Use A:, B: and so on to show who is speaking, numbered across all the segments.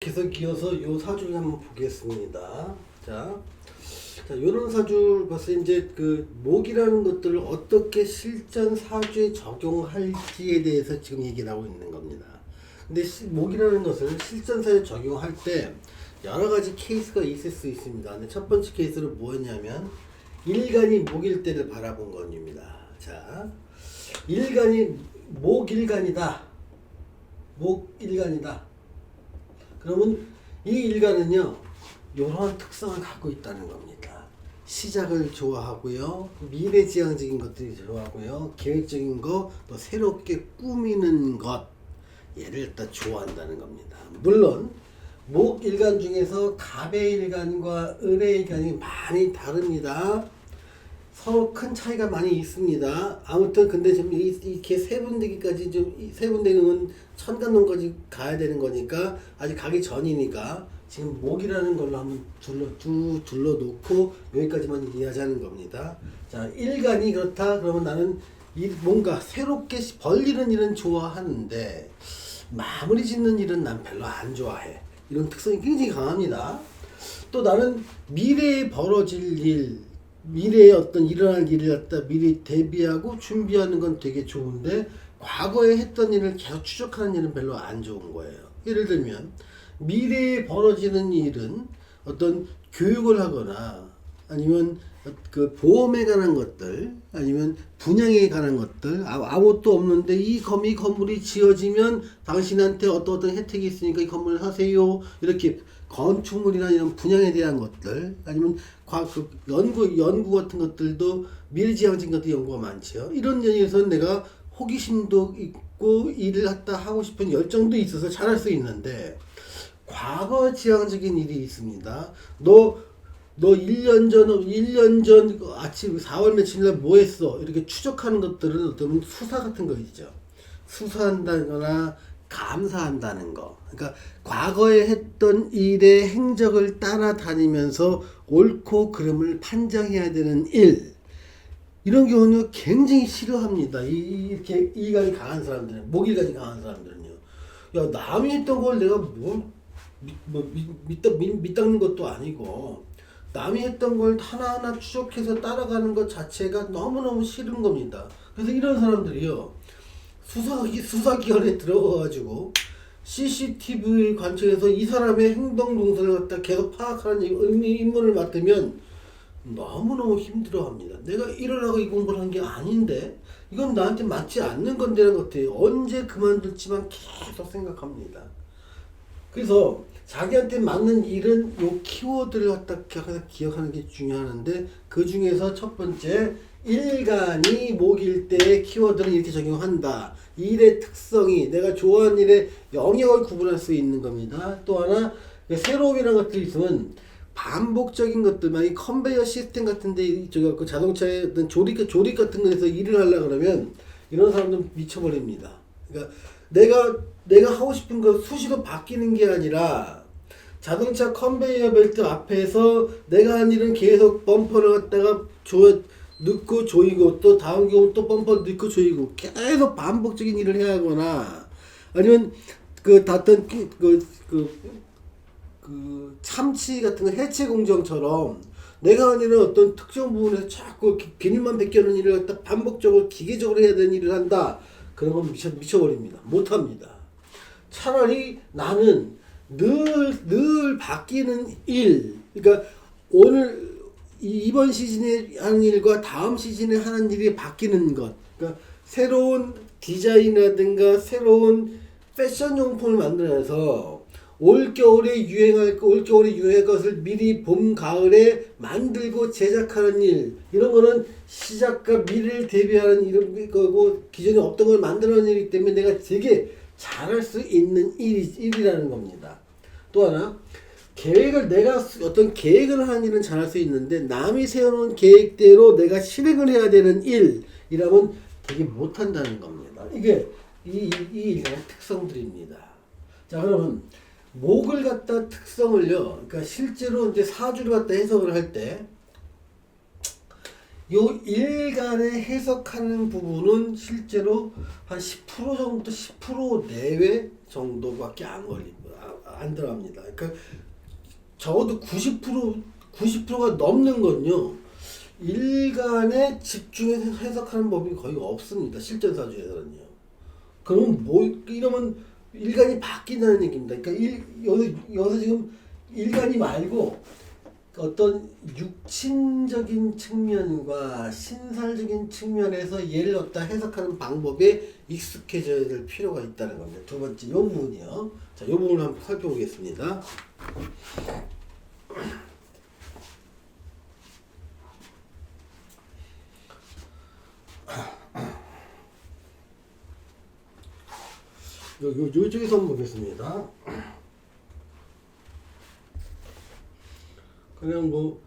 A: 계속 이어서 요 사주를 한번 보겠습니다. 요런 사주 벌써 이제 그 목이라는 것들을 어떻게 실전 사주에 적용할지에 대해서 지금 얘기를 하고 있는 겁니다. 근데 목이라는 것을 실전 사주에 적용할 때 여러 가지 케이스가 있을 수 있습니다. 근데 첫 번째 케이스는 뭐였냐면 일간이 목일 때를 바라본 겁니다. 자, 일간이 목일간이다. 목일간이다. 그러면 이 일간은요, 이러한 특성을 갖고 있다는 겁니다. 시작을 좋아하고요, 미래지향적인 것들이 좋아하고요, 계획적인 거, 또 새롭게 꾸미는 것, 얘를 다 좋아한다는 겁니다. 물론 목 일간 중에서 갑의 일간과 을의 일간이 많이 다릅니다. 서로 큰 차이가 많이 있습니다. 아무튼 근데 지금 이렇게 세분되기까지 좀 세분되는 천간론까지 가야 되는 거니까 아직 가기 전이니까 지금 목이라는 걸로 한번 둘러놓고 여기까지만 이해하자는 겁니다. 자, 일간이 그렇다 그러면 나는 뭔가 새롭게 벌리는 일은 좋아하는데 마무리 짓는 일은 난 별로 안 좋아해. 이런 특성이 굉장히 강합니다. 또 나는 미래에 벌어질 일, 미래에 어떤 일어날 일을 갖다 미리 대비하고 준비하는 건 되게 좋은데 과거에 했던 일을 계속 추적하는 일은 별로 안 좋은 거예요. 예를 들면 미래에 벌어지는 일은 어떤 교육을 하거나 아니면 그 보험에 관한 것들 아니면 분양에 관한 것들 아무것도 없는데 이 건물이 지어지면 당신한테 어떤 혜택이 있으니까 이 건물을 사세요 이렇게 건축물이나 이런 분양에 대한 것들 아니면 연구 같은 것들도 미래지향적인 것들 연구가 많죠. 이런 면에서는 내가 호기심도 있고 일을 갖다 하고 싶은 열정도 있어서 잘할 수 있는데 과거 지향적인 일이 있습니다. 너 1년 전 아침 4월 며칠 날 뭐 했어? 이렇게 추적하는 것들은 어떤 수사 같은 거 있죠. 수사한다거나 감사한다는 거. 그러니까 과거에 했던 일의 행적을 따라다니면서 옳고 그름을 판정해야 되는 일. 이런 경우는 굉장히 싫어합니다. 이렇게 일간이 강한 사람들은, 목일간이 강한 사람들은요. 야, 남이 했던 걸 내가 밑닦는 것도 아니고, 남이 했던 걸 하나하나 추적해서 따라가는 것 자체가 너무너무 싫은 겁니다. 그래서 이런 사람들이요. 수사기관에 들어가가지고 CCTV 관측해서 이 사람의 행동 동선을 갖다 계속 파악하는 임무를 맡으면 너무너무 힘들어합니다. 내가 일어나고 이 공부를 한 게 아닌데 이건 나한테 맞지 않는 건데라는 것들 언제 그만둘지만 계속 생각합니다. 그래서 자기한테 맞는 일은 요 키워드를 갖다 기억하는 게 중요한데 그 중에서 첫 번째 일간이 목일 때 키워드를 이렇게 적용한다. 일의 특성이 내가 좋아하는 일의 영역을 구분할 수 있는 겁니다. 또 하나 새로움이라는 것들이 있으면 반복적인 것들만 이 컨베이어 시스템 같은데 그 자동차의 어떤 조립 같은 거에서 일을 하려 그러면 이런 사람들은 미쳐버립니다. 그러니까 내가 하고 싶은 거 수시로 바뀌는 게 아니라 자동차 컨베이어 벨트 앞에서 내가 한 일은 계속 범퍼를 갖다가 넣고 조이고 또 다음 경우 또 범퍼 넣고 조이고 계속 반복적인 일을 해야 하거나 아니면 그 참치 같은 거 해체 공정처럼 내가 한 일은 어떤 특정 부분에서 자꾸 비닐만 벗겨놓은 일을 갖다 반복적으로 기계적으로 해야 되는 일을 한다. 그런 건 미쳐버립니다. 못합니다. 차라리 나는 늘 바뀌는 일, 그러니까 이번 시즌에 하는 일과 다음 시즌에 하는 일이 바뀌는 것, 그러니까 새로운 디자인이라든가 새로운 패션 용품을 만들어서 올겨울에 유행할 것을 미리 봄, 가을에 만들고 제작하는 일, 이런 거는 시작과 미래를 대비하는 이런 거고 기존에 없던 걸 만들어내는 일이기 때문에 내가 되게 잘할 수 있는 일이라는 겁니다. 또 하나, 내가 어떤 계획을 하는 일은 잘할 수 있는데 남이 세워놓은 계획대로 내가 실행을 해야 되는 일이라면 되게 못한다는 겁니다. 이게 이 일의 특성들입니다. 자, 그러면 목을 갖다 특성을요, 그러니까 실제로 이제 사주를 갖다 해석을 할 때 요 일간에 해석하는 부분은 실제로 한 10% 정도, 10% 내외 정도밖에 안 걸리고 안 들어갑니다. 그러니까 적어도 90%가 넘는 건요. 일간에 집중해서 해석하는 법이 거의 없습니다. 실전사주에서는요. 그러면 뭐 이러면 일간이 바뀐다는 얘기입니다. 그러니까 여기서 지금 일간이 말고 어떤 육친적인 측면과 신살적인 측면에서 얘를 갖다 해석하는 방법에 익숙해져야 될 필요가 있다는 겁니다. 두 번째 이 부분이요. 자, 이 부분을 한번 살펴보겠습니다. 요쪽에서 한번 보겠습니다. 그냥 뭐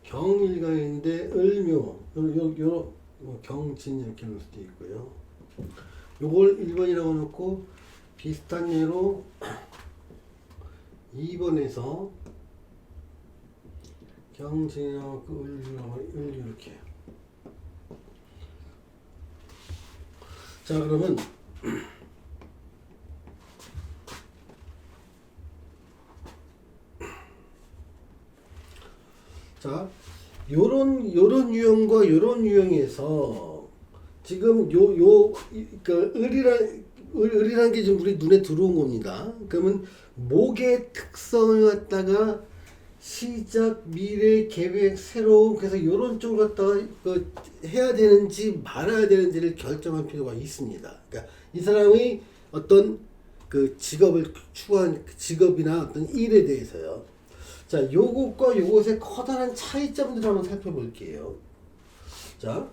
A: 경일간인데 을묘 요 경진 이렇게 놓을 수도 있고요. 요걸 1번이라고 놓고 비슷한 예로 2번에서 경진하고 을류 이렇게. 자, 그러면 자, 요런 유형과 요런 유형에서 지금 그 을이란 게 지금 우리 눈에 들어온 겁니다. 그러면 목의 특성을 갖다가 시작, 미래, 계획, 새로운, 그래서 요런 쪽을 갖다가 해야 되는지 말아야 되는지를 결정할 필요가 있습니다. 그러니까 이 사람의 어떤 그 직업을 추구한 직업이나 어떤 일에 대해서요. 자, 요것과 요것의 커다란 차이점들을 한번 살펴볼게요. 자,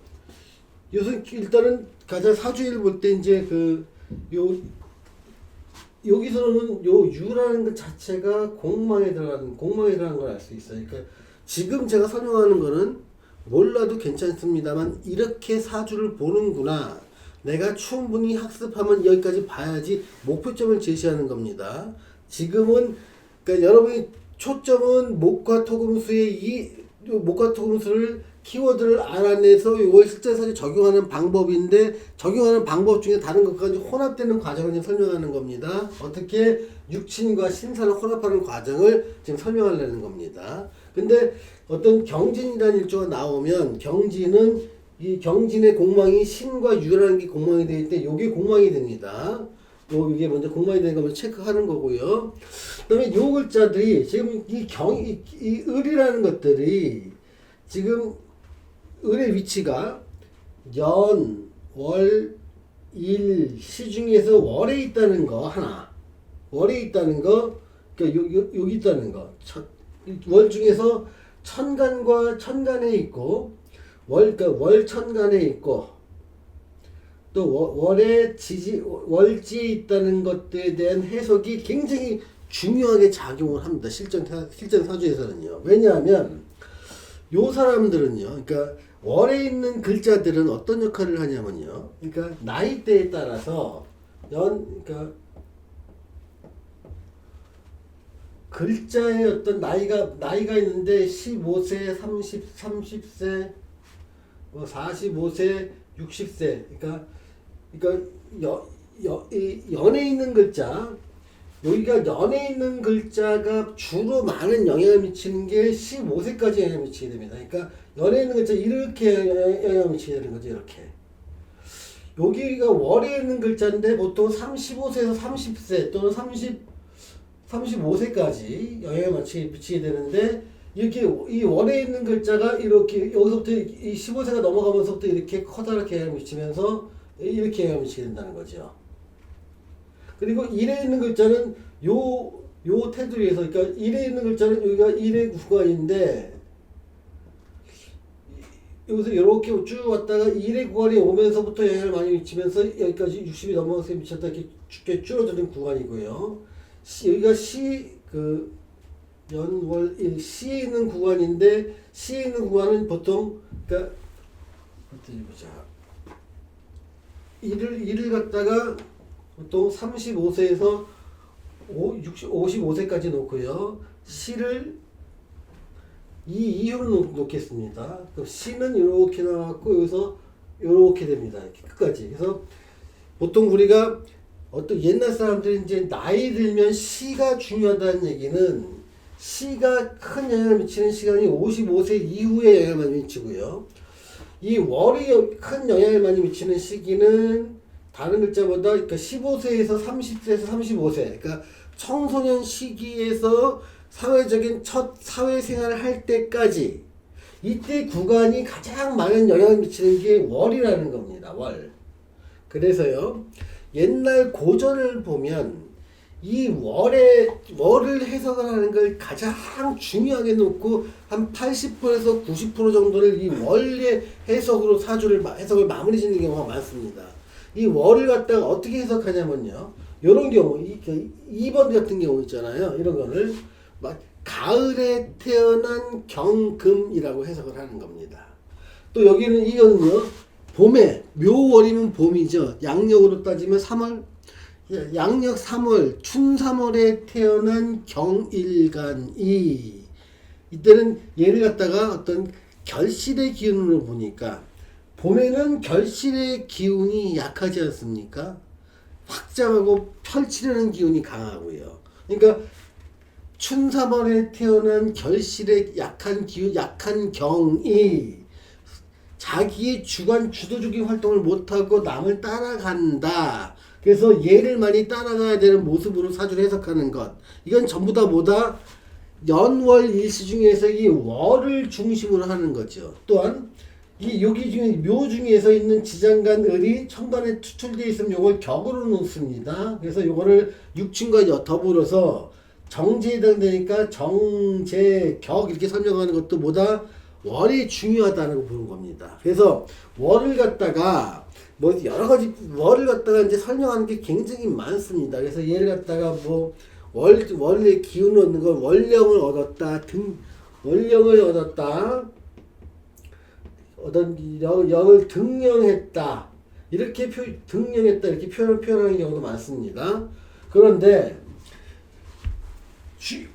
A: 일단은 가장 사주일을 볼 때 이제 여기서는 요 유라는 것 자체가 공망에 들어가는 걸 알 수 있어요. 그러니까 지금 제가 설명하는 거는 몰라도 괜찮습니다만 이렇게 사주를 보는구나. 내가 충분히 학습하면 여기까지 봐야지 목표점을 제시하는 겁니다. 지금은 그러니까 여러분이 초점은 목과 토금수의 목과 토금수를 키워드를 알아내서 이걸 실제 사주에 적용하는 방법인데 적용하는 방법 중에 다른 것까지 혼합되는 과정을 설명하는 겁니다. 어떻게 육친과 신사를 혼합하는 과정을 지금 설명하려는 겁니다. 근데 어떤 경진이라는 일조가 나오면 경진은 이 경진의 공망이 신과 유라는 게 공망이 되어 있는데 요게 공망이 됩니다. 이게 먼저 공망이 되는 거 먼저 체크하는 거고요. 그다음에 요 글자들이 지금 이 을이라는 것들이 지금 을의 위치가 연, 월, 일, 시 중에서 월에 있다는 거 하나. 월에 있다는 거, 그러니까 여기 있다는 거. 월 중에서 천간과 천간에 있고, 그러니까 월 천간에 있고, 또 월의 월지에 있다는 것들에 대한 해석이 굉장히 중요하게 작용을 합니다. 실전 사주에서는요. 왜냐하면 요 사람들은요, 그러니까 월에 있는 글자들은 어떤 역할을 하냐면요, 그러니까 나이대에 따라서 그러니까 글자의 어떤 나이가 있는데 15세, 30세, 45세, 60세, 그러니까 연에 있는 글자. 여기가 연에 있는 글자가 주로 많은 영향을 미치는 게 15세까지 영향을 미치게 됩니다. 그러니까 연에 있는 글자 이렇게 영향을 미치게 되는 거죠. 이렇게. 여기가 월에 있는 글자인데 보통 35세에서 30세 또는 35세까지 영향을 미치게 되는데 이렇게 이 월에 있는 글자가 이렇게 여기서부터 이 15세가 넘어가면서부터 이렇게 커다랗게 영향을 미치면서 이렇게 영향을 미치게 된다는 거죠. 그리고 일에 있는 글자는 요 테두리에서, 그러니까 일에 있는 글자는 여기가 일의 구간인데 여기서 이렇게 쭉 왔다가 일의 구간이 오면서부터 영향을 많이 미치면서 여기까지 60이 넘어가서 미쳤다 이렇게 줄어드는 구간이고요. 여기가 연월일 시에 있는 구간인데 시에 있는 구간은 보통 그러니까 어떻게 보자. 일을 갖다가 보통 35세에서 55세까지 놓고요. 시를 이 이유를 놓겠습니다. 그럼 C는 이렇게 나왔고 여기서 이렇게 됩니다. 이렇게 끝까지. 그래서 보통 우리가 어떤 옛날 사람들이 이제 나이 들면 C가 중요하다는 얘기는 C가 큰 영향을 미치는 시간이 55세 이후에 영향을 많이 미치고요. 이 월이 큰 영향을 많이 미치는 시기는 다른 글자보다 그러니까 15세에서 30세에서 35세 그러니까 청소년 시기에서 사회적인 첫 사회생활을 할 때까지 이때 구간이 가장 많은 영향을 미치는 게 월이라는 겁니다. 월. 그래서요. 옛날 고전을 보면 이 월을 해석을 하는 걸 가장 중요하게 놓고 한 80%에서 90% 정도를 이 월의 해석으로 해석을 마무리 짓는 경우가 많습니다. 이 월을 갖다가 어떻게 해석하냐면요. 요런 경우, 2번 같은 경우 있잖아요. 이런 거를 막 가을에 태어난 경금이라고 해석을 하는 겁니다. 또 여기는 이거는요. 봄에, 묘월이면 봄이죠. 양력으로 따지면 3월, 양력 3월, 춘 3월에 태어난 경일간이 이때는 얘를 갖다가 어떤 결실의 기운으로 보니까 봄에는 결실의 기운이 약하지 않습니까? 확장하고 펼치려는 기운이 강하고요. 그러니까 춘 3월에 태어난 결실의 약한 기운, 약한 경이 자기의 주도적인 활동을 못하고 남을 따라간다. 그래서 얘를 많이 따라가야 되는 모습으로 사주를 해석하는 것. 이건 전부 다 뭐다? 연월 일시 중에서 이 월을 중심으로 하는 거죠. 또한 여기 중에 묘 중에서 있는 지장간 을이 천간에 투출되어 있으면 요걸 격으로 놓습니다. 그래서 요거를 육친과 더불어서 정제에 해당되니까 정제, 격 이렇게 설명하는 것도 뭐다? 월이 중요하다고 보는 겁니다. 그래서 월을 갖다가 뭐 여러 가지 월을 갖다가 이제 설명하는 게 굉장히 많습니다. 그래서 얘를 갖다가 뭐 월의 기운을 얻는 걸 월령을 얻었다, 월령을 얻었다, 영을 등령했다 이렇게 등령했다 이렇게 표현하는 경우도 많습니다. 그런데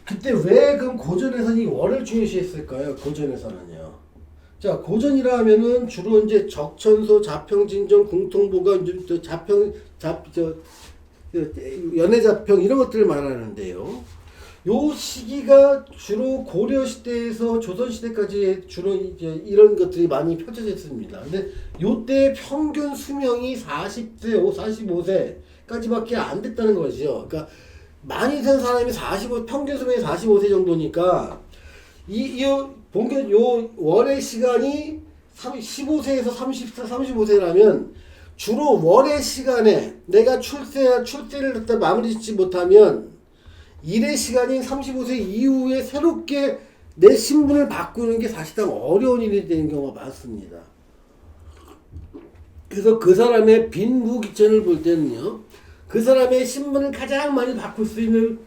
A: 그때 왜 그럼 고전에서는 이 월을 중요시했을까요? 고전에서는요. 자, 고전이라 하면은 주로 이제 적천소, 자평진정, 궁통보가 이제 연애자평 이런 것들을 말하는데요. 요 시기가 주로 고려 시대에서 조선 시대까지 주로 이제 이런 것들이 많이 펼쳐져 있습니다. 근데 요때 평균 수명이 40세, 45세까지밖에 안 됐다는 거죠. 그러니까 많이 된 사람이 평균 수명이 45세 정도니까 본격 요 월의 시간이 15세에서 35세라면 주로 월의 시간에 내가 출세를 갖다 마무리 짓지 못하면 일의 시간인 35세 이후에 새롭게 내 신분을 바꾸는 게 사실상 어려운 일이 되는 경우가 많습니다. 그래서 그 사람의 빈부귀천을 볼 때는요. 그 사람의 신분을 가장 많이 바꿀 수 있는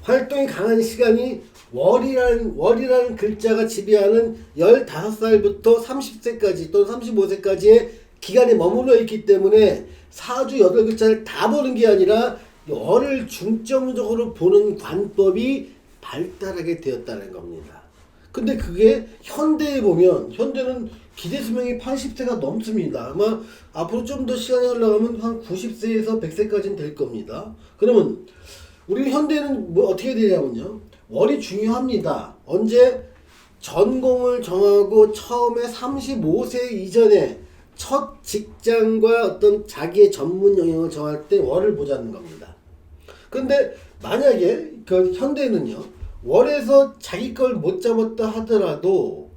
A: 활동이 강한 시간이 월이라는 글자가 지배하는 15살부터 30세까지 또는 35세까지의 기간에 머물러 있기 때문에 사주 8글자를 다 보는 게 아니라 월을 중점적으로 보는 관법이 발달하게 되었다는 겁니다. 근데 그게 현대에 보면 현대는 기대수명이 80세가 넘습니다. 아마 앞으로 좀 더 시간이 흘러가면 한 90세에서 100세까지는 될 겁니다. 그러면 우리 현대는 뭐 어떻게 되냐면요. 월이 중요합니다. 언제 전공을 정하고 처음에 35세 이전에 첫 직장과 어떤 자기의 전문 영역을 정할 때 월을 보자는 겁니다. 근데 만약에 그 현대는요. 월에서 자기 걸 못 잡았다 하더라도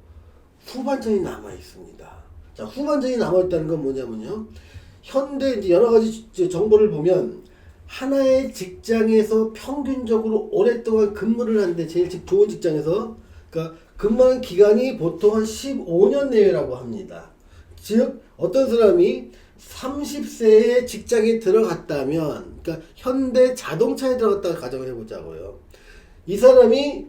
A: 후반전이 남아 있습니다. 자, 후반전이 남아 있다는 건 뭐냐면요. 현대 이제 여러 가지 정보를 보면 하나의 직장에서 평균적으로 오랫동안 근무를 하는데 제일 좋은 직장에서 그러니까 근무하는 기간이 보통 한 15년 내외라고 합니다. 즉 어떤 사람이 30세에 직장에 들어갔다면 그러니까 현대 자동차에 들어갔다고 가정을 해보자고요. 이 사람이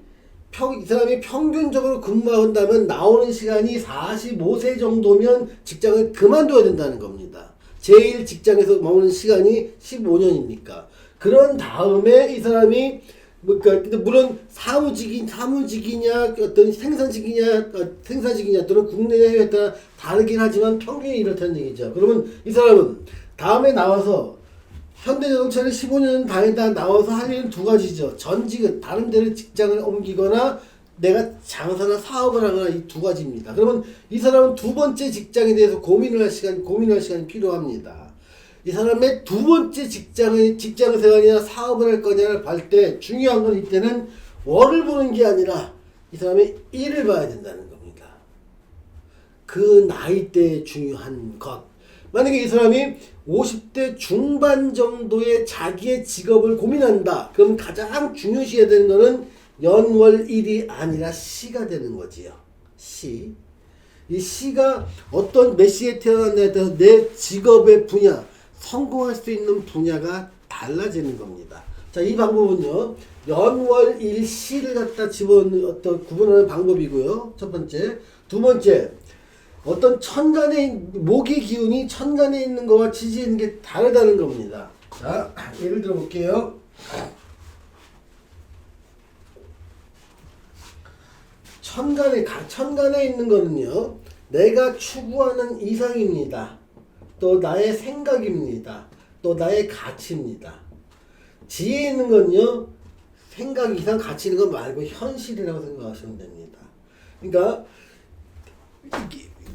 A: 평균적으로 근무한다면 나오는 시간이 45세 정도면 직장을 그만둬야 된다는 겁니다. 제일 직장에서 머무는 시간이 15년이니까. 그런 다음에 이 사람이 근데 물론 사무직이냐 어떤 생산직이냐 또는 국내냐 해외에 따라 다르긴 하지만 평균이 이렇다는 얘기죠. 그러면 이 사람은 다음에 나와서 현대자동차를 15년 다니다 나와서 할 일은 두 가지죠. 전직은 다른 데를 직장을 옮기거나 내가 장사나 사업을 하거나 이 두 가지입니다. 그러면 이 사람은 두 번째 직장에 대해서 고민할 시간이 필요합니다. 이 사람의 두 번째 직장 생활이나 사업을 할 거냐를 볼 때 중요한 건 이때는 월을 보는 게 아니라 이 사람의 일을 봐야 된다는 겁니다. 그 나이대에 중요한 것. 만약에 이 사람이 50대 중반 정도의 자기의 직업을 고민한다. 그럼 가장 중요시해야 되는 거는 연월일이 아니라 시가 되는 거지요. 시. 이 시가 어떤 몇 시에 태어났냐에 따라서 내 직업의 분야, 성공할 수 있는 분야가 달라지는 겁니다. 자, 이 방법은요, 연월일 시를 갖다 어떤 구분하는 방법이고요. 첫 번째. 두 번째, 어떤 목의 기운이 천간에 있는 거와 지지에 있는 게 다르다는 겁니다. 자, 예를 들어 볼게요. 천간에 있는 거는요, 내가 추구하는 이상입니다. 또 나의 생각입니다. 또 나의 가치입니다. 지혜에 있는 건요, 생각 이상 가치 있는 거 말고 현실이라고 생각하시면 됩니다. 그러니까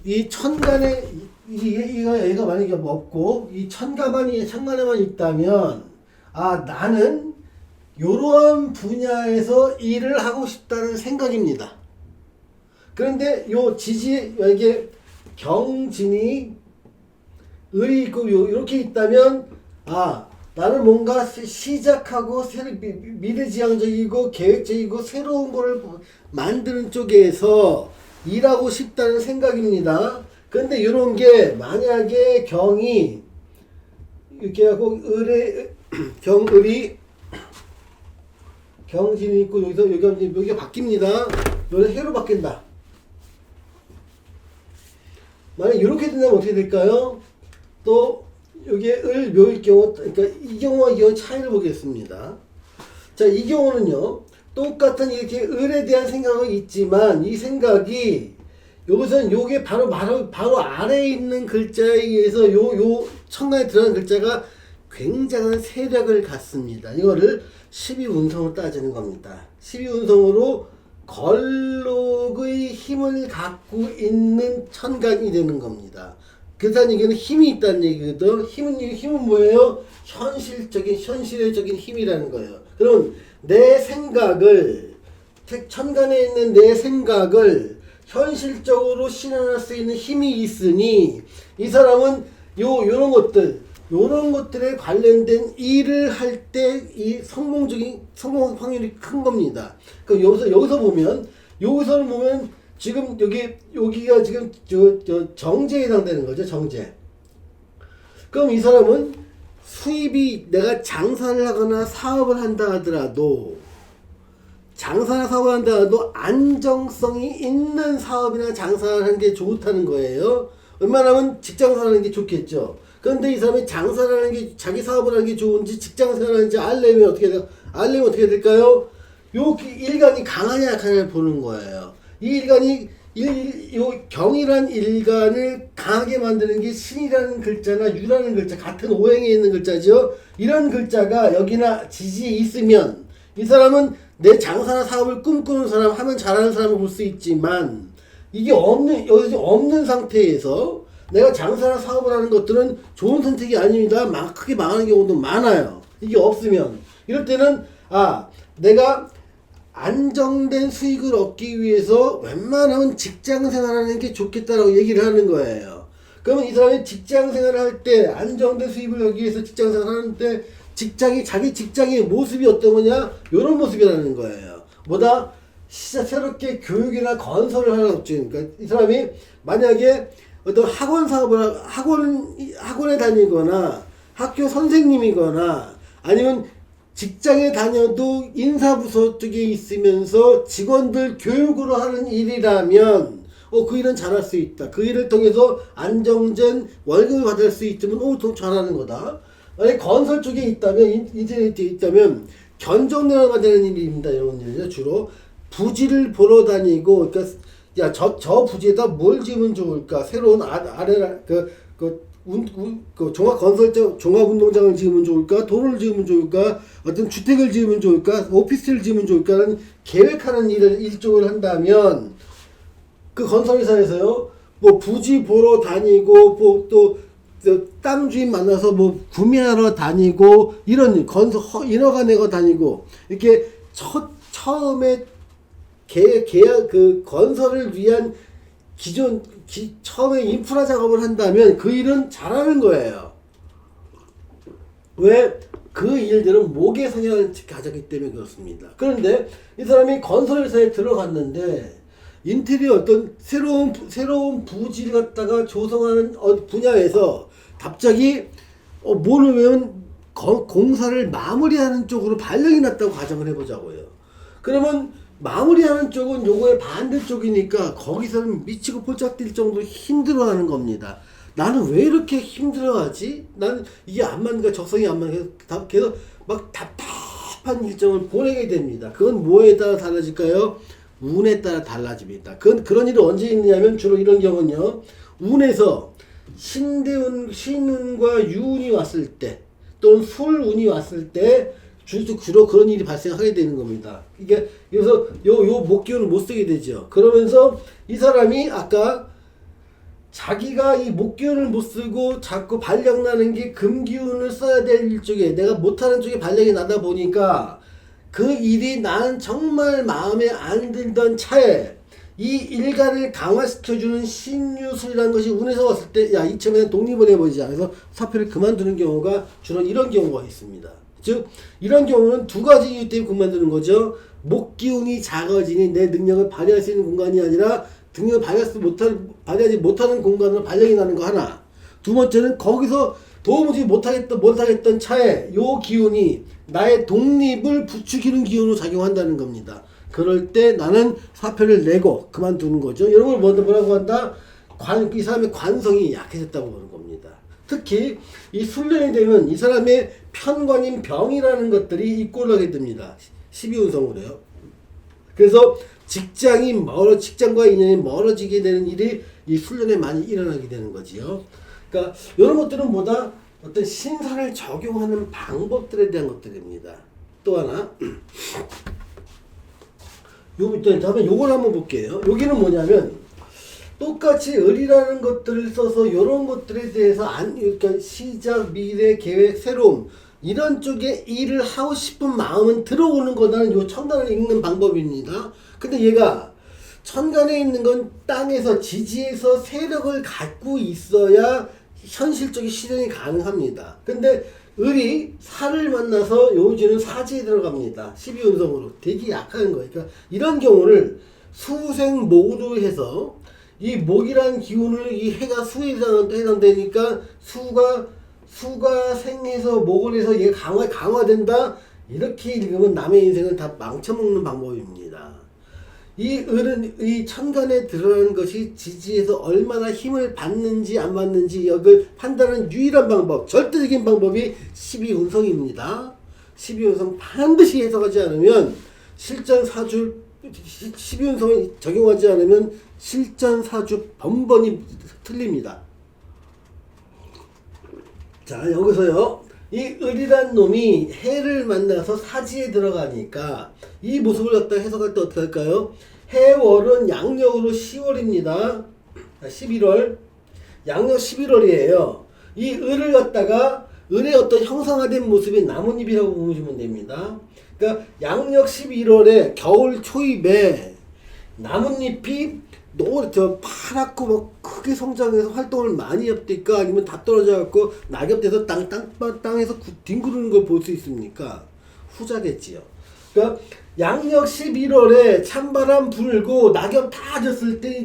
A: 이 천간에 얘가 만약에 없고 이 천간에만 있다면, 아, 나는 이러한 분야에서 일을 하고 싶다는 생각입니다. 그런데 요 지지 이게 경진이 을이 있고 이렇게 있다면, 아, 나는 뭔가 시작하고 미래지향적이고 계획적이고 새로운 거를 만드는 쪽에서 일하고 싶다는 생각입니다. 근데 이런 게 만약에 경이 이렇게 하고 경진이 있고 여기가 바뀝니다. 여기 해로 바뀐다. 만약 이렇게 된다면 어떻게 될까요? 또 여기에 묘일 경우, 그러니까 이 경우와 이 경우 차이를 보겠습니다. 자, 이 경우는요, 똑같은 이렇게 을에 대한 생각은 있지만 이 생각이 여기서는 요게 바로 아래에 있는 글자에 의해서 요 천간에 들어가는 글자가 굉장한 세력을 갖습니다. 이거를 12운성으로 따지는 겁니다. 12운성으로 걸록의 힘을 갖고 있는 천간이 되는 겁니다. 그렇다는 얘기는 힘이 있다는 얘기거든. 힘은 뭐예요? 현실적인 힘이라는 거예요. 그럼 내 생각을, 천간에 있는 내 생각을 현실적으로 실현할 수 있는 힘이 있으니 이 사람은 요런 것들에 관련된 일을 할 때 이 성공 확률이 큰 겁니다. 그럼 여기서는 보면 지금 여기가 지금 정제에 해당되는 거죠, 정제. 그럼 이 사람은 수입이 내가 장사를 하거나 사업을 한다 하더라도 안정성이 있는 사업이나 장사를 하는 게 좋다는 거예요. 웬만하면 직장생활 하는 게 좋겠죠. 그런데 이 사람이 장사를 하는 게, 자기 사업을 하는 게 좋은지 직장생활 하는지 알려면 어떻게 될까요? 요 일간이 강하냐 약하냐를 보는 거예요. 이 일간이 요 경이란 일간을 강하게 만드는 게 신이라는 글자나 유라는 글자, 같은 오행에 있는 글자죠. 이런 글자가 여기나 지지에 있으면 이 사람은 내 장사나 사업을 꿈꾸는 사람, 하면 잘하는 사람을 볼 수 있지만, 이게 없는 상태에서 내가 장사나 사업을 하는 것들은 좋은 선택이 아닙니다. 크게 망하는 경우도 많아요. 이게 없으면. 이럴 때는, 아, 내가 안정된 수익을 얻기 위해서 wen만하면 직장 생활하는 게 좋겠다라고 얘기를 하는 거예요. 그러면 이 사람이 직장 생활을 할 때, 안정된 수입을 얻기 위해서 직장 생활을 하는데, 자기 직장의 모습이 어떤 거냐? 요런 모습이라는 거예요. 뭐다? 새롭게 교육이나 건설을 하는 업체. 그러니까 이 사람이 만약에 어떤 학원에 다니거나 학교 선생님이거나 아니면 직장에 다녀도 인사부서 쪽에 있으면서 직원들 교육으로 하는 일이라면 그 일은 잘할 수 있다. 그 일을 통해서 안정된 월급을 받을 수 있으면 더 잘하는 거다. 만약 건설 쪽에 있다면, 인테리어에 있다면 견적내가 되는 일입니다. 이런 일이죠. 주로 부지를 보러 다니고, 그러니까 야, 저 부지에다 뭘 지으면 좋을까? 새로운 종합운동장을 지으면 좋을까? 도로를 지으면 좋을까? 어떤 주택을 지으면 좋을까? 오피스를 지으면 좋을까라는 계획하는 일종을 한다면, 그 건설회사에서요, 뭐 부지 보러 다니고, 뭐 또 땅 주인 만나서 뭐 구매하러 다니고, 이런 인허가 내고 다니고, 이렇게 처음에 계약 그 건설을 위한 처음에 인프라 작업을 한다면 그 일은 잘하는 거예요. 왜? 그 일들은 모계 성향을 가졌기 때문에 그렇습니다. 그런데 이 사람이 건설회사에 들어갔는데 인테리어 어떤 새로운 부지를 갖다가 조성하는 분야에서 갑자기 모르면 공사를 마무리하는 쪽으로 발령이 났다고 가정을 해보자고요. 그러면 마무리하는 쪽은 요거의 반대쪽이니까 거기서는 미치고 폴짝 뛸 정도로 힘들어하는 겁니다. 나는 왜 이렇게 힘들어하지? 나는 이게 안 맞는가, 적성이 안 맞는가, 계속 막 답답한 일정을 보내게 됩니다. 그건 뭐에 따라 달라질까요? 운에 따라 달라집니다. 그런 일이 언제 있느냐면 주로 이런 경우는요, 운에서 신운과 유운이 왔을 때, 또는 술운이 왔을 때, 주로 그런 일이 발생하게 되는 겁니다. 이게, 그래서 요 목기운을 못 쓰게 되죠. 그러면서 이 사람이 아까 자기가 이 목기운을 못 쓰고 자꾸 발령 나는 게 금기운을 써야 될 쪽에, 내가 못하는 쪽에 발령이 나다 보니까 그 일이 나는 정말 마음에 안 들던 차에 이 일간을 강화시켜주는 신유술이라는 것이 운에서 왔을 때, 야, 이참에 독립을 해버리자. 그래서 사표를 그만두는 경우가 주로 이런 경우가 있습니다. 즉 이런 경우는 두 가지 이유 때문에 그만두는 거죠. 목기운이 작아지니 내 능력을 발휘할 수 있는 공간이 아니라 능력을 발휘하지 못하는 공간으로 발령이 나는 거 하나. 두 번째는 거기서 도무지 못하겠던 차에 요 기운이 나의 독립을 부추기는 기운으로 작용한다는 겁니다. 그럴 때 나는 사표를 내고 그만두는 거죠. 이런 걸 뭐라고 한다? 이 사람의 관성이 약해졌다고 보는 겁니다. 특히 이 술년이 되면 이 사람의 편관인 병이라는 것들이 입고하게 됩니다. 12운성으로요. 그래서 직장과 인연이 멀어지게 되는 일이 이 술년에 많이 일어나게 되는 거지요. 그러니까 이런 것들은 뭐다? 어떤 신사를 적용하는 방법들에 대한 것들입니다. 또 하나, 다음에 요걸 한번 볼게요. 여기는 뭐냐면 똑같이 을이라는 것들을 써서 이런 것들에 대해서 그러니까 시작, 미래, 계획, 새로움 이런 쪽에 일을 하고 싶은 마음은 들어오는 거다는 요 천간을 읽는 방법입니다. 근데 얘가 천간에 있는 건 땅에서 지지에서 세력을 갖고 있어야 현실적인 실현이 가능합니다. 근데 을이 살을 만나서 요지는 사지에 들어갑니다. 12운성으로 되게 약한 거예요. 그러니까 이런 경우를 수생목으로 해서 이 목이란 기운을 이 해가 수에 해당되니까 수가 생해서 목을 해서 얘가 강화된다. 이렇게 읽으면 남의 인생을 다 망쳐먹는 방법입니다. 이 을은 이 천간에 드러나는 것이 지지에서 얼마나 힘을 받는지 안 받는지 이걸 판단하는 유일한 방법, 절대적인 방법이 12운성입니다. 12운성 반드시 해석하지 않으면 실전사주 12운성을 적용하지 않으면 실전사주 번번이 틀립니다. 자, 여기서요. 이 을이란 놈이 해를 만나서 사지에 들어가니까 이 모습을 갖다 해석할 때 어떻게 할까요? 해월은 양력으로 10월입니다. 11월. 양력 11월이에요. 이 을을 갖다가 을의 어떤 형상화된 모습이 나뭇잎이라고 보시면 됩니다. 그러니까 양력 11월에 겨울 초입에 나뭇잎이 파랗고 막 크게 성장해서 활동을 많이 합니까? 아니면 다 떨어져갖고 낙엽돼서 땅에서 뒹구르는 걸 볼 수 있습니까? 후자겠지요. 그러니까 양력 11월에 찬바람 불고 낙엽 다 졌을 때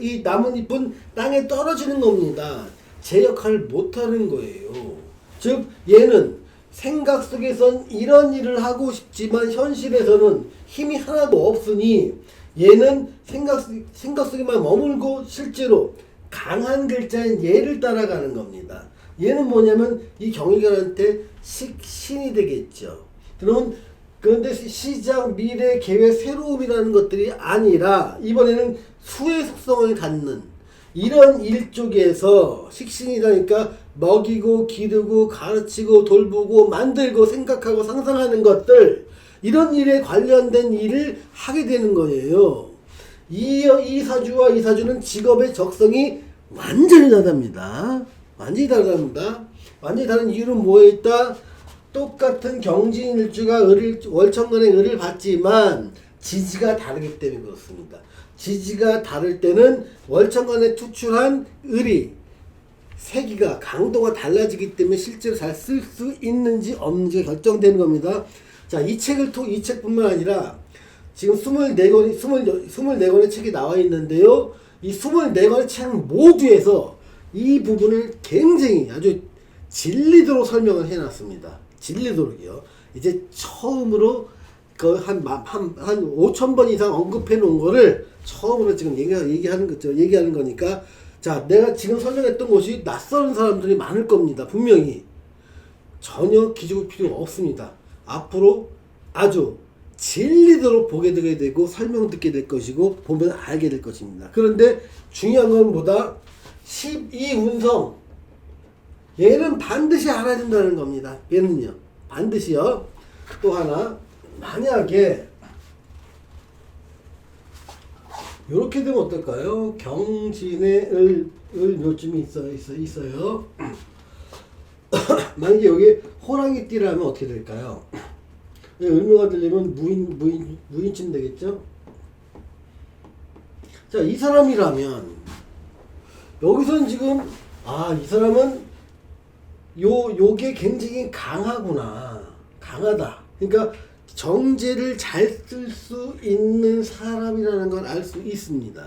A: 이 나뭇잎은 땅에 떨어지는 겁니다. 제 역할을 못하는 거예요. 즉 얘는 생각 속에선 이런 일을 하고 싶지만 현실에서는 힘이 하나도 없으니 얘는 생각 속에만 머물고 실제로 강한 글자인 얘를 따라가는 겁니다. 얘는 뭐냐면 이 경일관한테 신이 되겠죠. 그러면 그런데 시작, 미래, 계획, 새로움이라는 것들이 아니라 이번에는 수의 속성을 갖는 이런 일 쪽에서 식신이라니까 먹이고 기르고 가르치고 돌보고 만들고 생각하고 상상하는 것들, 이런 일에 관련된 일을 하게 되는 거예요. 이 사주와 이 사주는 직업의 적성이 완전히 다릅니다. 완전히 다릅니다. 완전히 다른 이유는 뭐에 있다? 똑같은 경진일주가 월천간의 을을 받지만 지지가 다르기 때문에 그렇습니다. 지지가 다를 때는 월천간에 투출한 을이 세기가 강도가 달라지기 때문에 실제로 잘 쓸 수 있는지 없는지가 결정되는 겁니다. 자, 이 책뿐만 아니라 지금 24권의 책이 나와 있는데요. 이 24권의 책 모두에서 이 부분을 굉장히 아주 진리도록 설명을 해놨습니다. 진리도록이요. 이제 처음으로 한 5,000번 이상 언급해 놓은 거를 처음으로 지금 얘기하는 거니까, 자, 내가 지금 설명했던 것이 낯선 사람들이 많을 겁니다. 분명히. 전혀 기죽을 필요 없습니다. 앞으로 아주 진리도록 보게 되고 설명 듣게 될 것이고 보면 알게 될 것입니다. 그런데 중요한 건 뭐다? 12운성. 얘는 반드시 알아야 된다는 겁니다. 얘는요. 반드시요. 또 하나, 만약에 요렇게 되면 어떨까요? 경진의 을 요쯤이 있어요. 만약에 여기 호랑이띠라면 어떻게 될까요? 을묘가 되려면 무인쯤 되겠죠? 자, 이 사람이라면 여기서는 지금 이 사람은 요게 굉장히 강하다. 그러니까 정제를 잘 쓸 수 있는 사람이라는 걸 알 수 있습니다.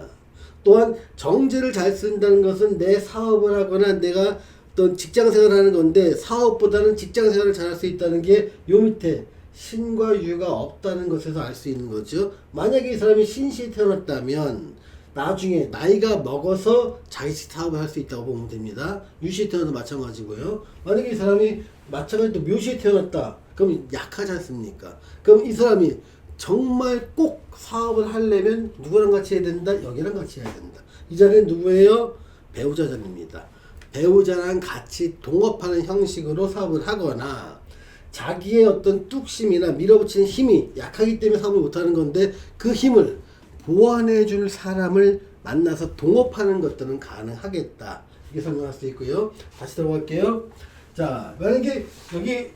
A: 또한 정제를 잘 쓴다는 것은 내 사업을 하거나 내가 어떤 직장 생활을 하는 건데, 사업보다는 직장 생활을 잘 할 수 있다는 게 요 밑에 신과 유가 없다는 것에서 알 수 있는 거죠. 만약에 이 사람이 신시에 태어났다면 나중에 나이가 먹어서 자기식 사업을 할 수 있다고 보면 됩니다. 유시에 태어나도 마찬가지고요. 만약에 이 사람이 마찬가지로 묘시에 태어났다. 그럼 약하지 않습니까? 그럼 이 사람이 정말 꼭 사업을 하려면 누구랑 같이 해야 된다? 여기랑 같이 해야 된다. 이 자리는 누구예요? 배우자 자리입니다. 배우자랑 같이 동업하는 형식으로 사업을 하거나, 자기의 어떤 뚝심이나 밀어붙이는 힘이 약하기 때문에 사업을 못하는 건데 그 힘을 보완해 줄 사람을 만나서 동업하는 것들은 가능하겠다. 이게 설명할 수 있고요. 다시 들어갈게요. 자, 만약에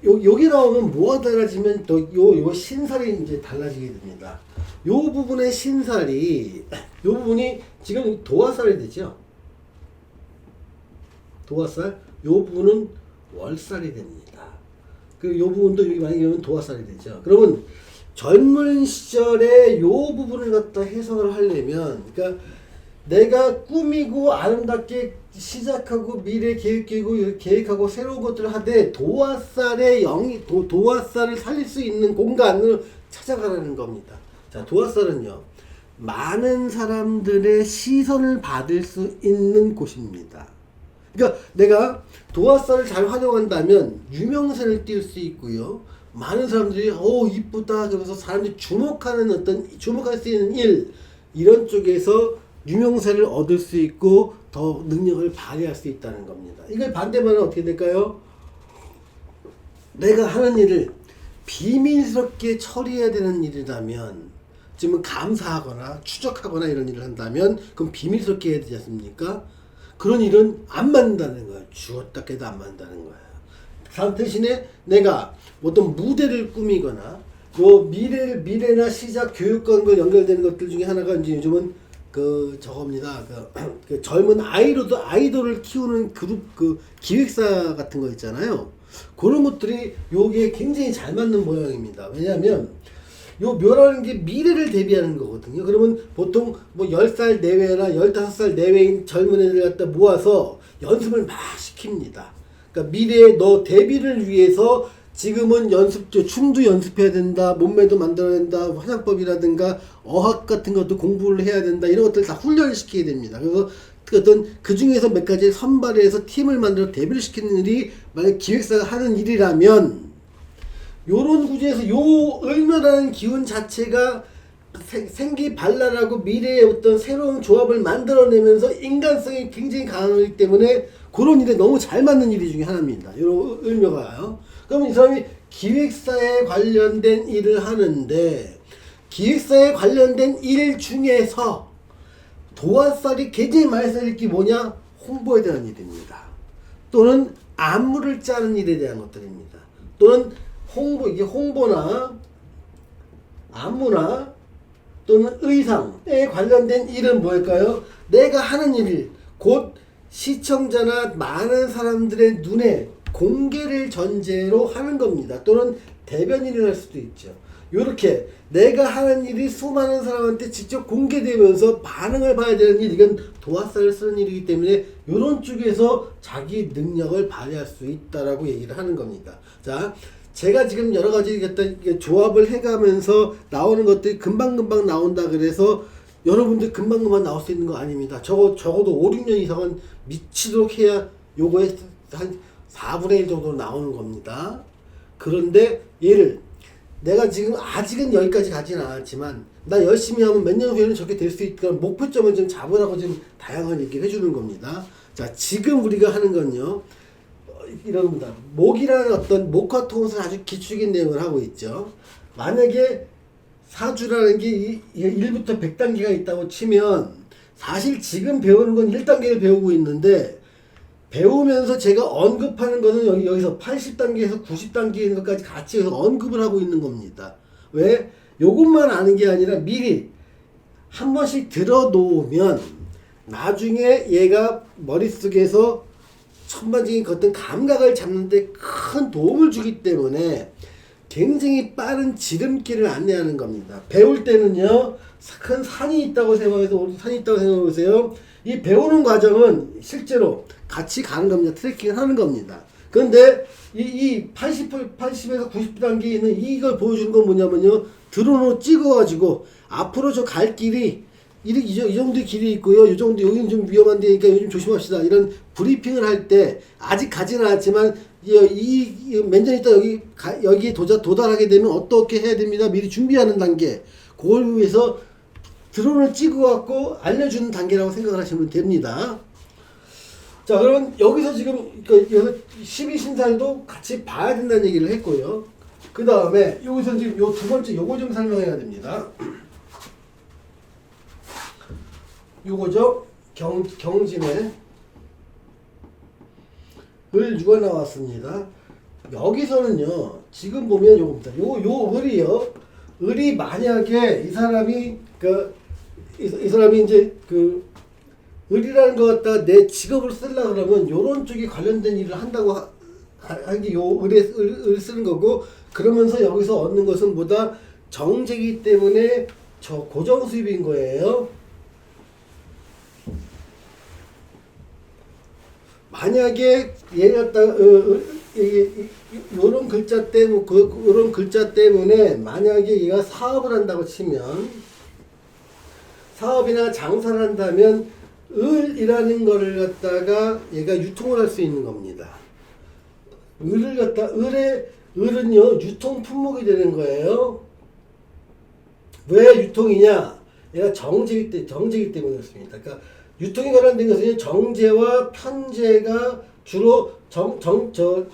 A: 여기 나오면 뭐가 달라지면 또 요 신살이 이제 달라지게 됩니다. 요 부분의 신살이, 요 부분이 지금 도화살이 되죠. 도화살, 요 부분은 월살이 됩니다. 요 부분도 여기 만약에 오면 도화살이 되죠. 그러면 젊은 시절에 요 부분을 갖다 해석을 하려면, 그러니까 내가 꾸미고 아름답게 시작하고 미래 계획하고 새로운 것들을 하되 도화살의 도화살을 살릴 수 있는 공간을 찾아가라는 겁니다. 자, 도화살은요, 많은 사람들의 시선을 받을 수 있는 곳입니다. 그러니까 내가 도화살을 잘 활용한다면 유명세를 띌 수 있고요. 많은 사람들이 이쁘다 그러면서 사람들이 주목할 수 있는 일, 이런 쪽에서 유명세를 얻을 수 있고 더 능력을 발휘할 수 있다는 겁니다. 이걸 반대말은 어떻게 될까요? 내가 하는 일을 비밀스럽게 처리해야 되는 일이라면, 지금 감사하거나 추적하거나 이런 일을 한다면 그럼 비밀스럽게 해야 되지 않습니까? 그런 일은 안 만든다는 거예요. 죽었다 깨도 안 만든다는 거예요. 대신에 내가 어떤 무대를 꾸미거나 요 미래나 시작 교육과 연결되는 것들 중에 하나가 이제 요즘은 저겁니다. 그 젊은 아이돌을 키우는 그룹, 기획사 같은 거 있잖아요. 그런 것들이 요게 굉장히 잘 맞는 모양입니다. 왜냐하면 요 묘라는 게 미래를 대비하는 거거든요. 그러면 보통 10살 내외나 15살 내외인 젊은 애들 갖다 모아서 연습을 막 시킵니다. 그러니까 미래에 너 대비를 위해서 지금은 춤도 연습해야 된다, 몸매도 만들어야 된다, 화장법이라든가 어학 같은 것도 공부를 해야 된다, 이런 것들 다 훈련을 시켜야 됩니다. 그래서 그 중에서 몇 가지 선발해서 팀을 만들어 데뷔를 시키는 일이 만약 기획사가 하는 일이라면, 요런 구조에서 요 을묘라는 기운 자체가 생기 발랄하고 미래의 어떤 새로운 조합을 만들어내면서 인간성이 굉장히 강하기 때문에 그런 일에 너무 잘 맞는 일이 중에 하나입니다. 요 을묘가요. 그러면 이 사람이 기획사에 관련된 일을 하는데 기획사에 관련된 일 중에서 도화살이 굉장히 많이 쌓일 게 뭐냐? 홍보에 대한 일입니다. 또는 안무를 짜는 일에 대한 것들입니다. 또는 이게 홍보나 안무나 또는 의상에 관련된 일은 뭘까요? 내가 하는 일, 곧 시청자나 많은 사람들의 눈에 공개를 전제로 하는 겁니다. 또는 대변인을 할 수도 있죠. 요렇게 내가 하는 일이 수많은 사람한테 직접 공개되면서 반응을 봐야 되는 일, 이건 도화살을 쓰는 일이기 때문에 요런 쪽에서 자기 능력을 발휘할 수 있다라고 얘기를 하는 겁니다. 자, 제가 지금 여러 가지 조합을 해가면서 나오는 것들이 금방금방 나온다 그래서 여러분들 금방금방 나올 수 있는 거 아닙니다. 적어도 5, 6년 이상은 미치도록 해야 요거에 한 4분의 1 정도 나오는 겁니다. 그런데 얘를 내가 지금 아직은 여기까지 가지는 않았지만 나 열심히 하면 몇 년 후에는 저렇게 될 수 있다. 목표점을 좀 잡으라고 지금 다양한 얘기를 해주는 겁니다. 자, 지금 우리가 하는 건요. 이런 겁니다. 목이라는 어떤 목화 통틀 아주 기초적인 내용을 하고 있죠. 만약에 사주라는 게 1부터 100단계가 있다고 치면 사실 지금 배우는 건 1단계를 배우고 있는데 배우면서 제가 언급하는 것은 여기서 80단계에서 90단계에 있는 것까지 같이 해서 언급을 하고 있는 겁니다. 왜? 요것만 아는 게 아니라 미리 한 번씩 들어놓으면 나중에 얘가 머릿속에서 천반적인 어떤 감각을 잡는데 큰 도움을 주기 때문에 굉장히 빠른 지름길을 안내하는 겁니다. 배울 때는요, 큰 산이 있다고 생각해보세요. 이 배우는 과정은 실제로 같이 가는 겁니다. 트래킹을 하는 겁니다. 그런데 이 80에서 90단계에 있는 이걸 보여주는 건 뭐냐면요, 드론으로 찍어가지고 앞으로 저 갈 길이 이 정도의 길이 있고요. 이 정도, 여기는 좀 위험한 데니까 요즘 조심합시다. 이런 브리핑을 할 때, 아직 가지는 않았지만, 몇 년 있다 여기 도달하게 되면 어떻게 해야 됩니다. 미리 준비하는 단계. 그걸 위해서 드론을 찍어갖고 알려주는 단계라고 생각을 하시면 됩니다. 자, 그러면 여기서 지금, 여기서 12신살도 같이 봐야 된다는 얘기를 했고요. 그 다음에, 여기서 지금 요 두 번째, 요거 좀 설명해야 됩니다. 요거죠. 경진에 을유가 나왔습니다. 여기서는요, 지금 보면 요겁니다. 요 을이요. 을이 만약에 이 사람이 이 사람이 이제 을이라는 거 갖다가 내 직업을 쓰려고 그러면 요런 쪽에 관련된 일을 한다고 한 게 요 을 쓰는 거고, 그러면서 여기서 얻는 것은 뭐다? 정제이기 때문에 저 고정 수입인 거예요. 만약에 얘 갖다 요런 글자 때문에 요런 글자 때문에 만약에 얘가 사업을 한다고 치면, 사업이나 장사를 한다면 을이라는 거를 갖다가 얘가 유통을 할 수 있는 겁니다. 을은요 유통 품목이 되는 거예요. 왜 유통이냐? 얘가 정제이기 때문에 그렇습니다. 그러니까 유통에 관련된 것은 정제와 편제가 주로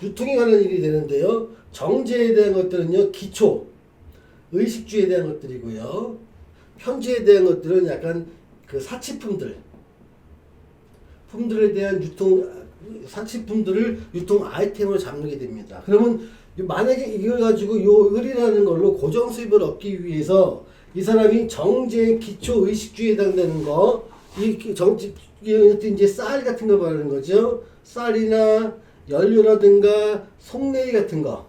A: 유통에 관한 일이 되는데요. 정제에 대한 것들은요, 기초, 의식주에 대한 것들이고요. 편제에 대한 것들은 약간 사치품들에 대한 사치품들을 유통 아이템으로 잡는 게 됩니다. 그러면 만약에 이걸 가지고 요 을이라는 걸로 고정 수입을 얻기 위해서 이 사람이 정제, 기초, 의식주에 해당되는 거, 이제 쌀 같은 거 말하는 거죠. 쌀이나 연료라든가 속내이 같은 거.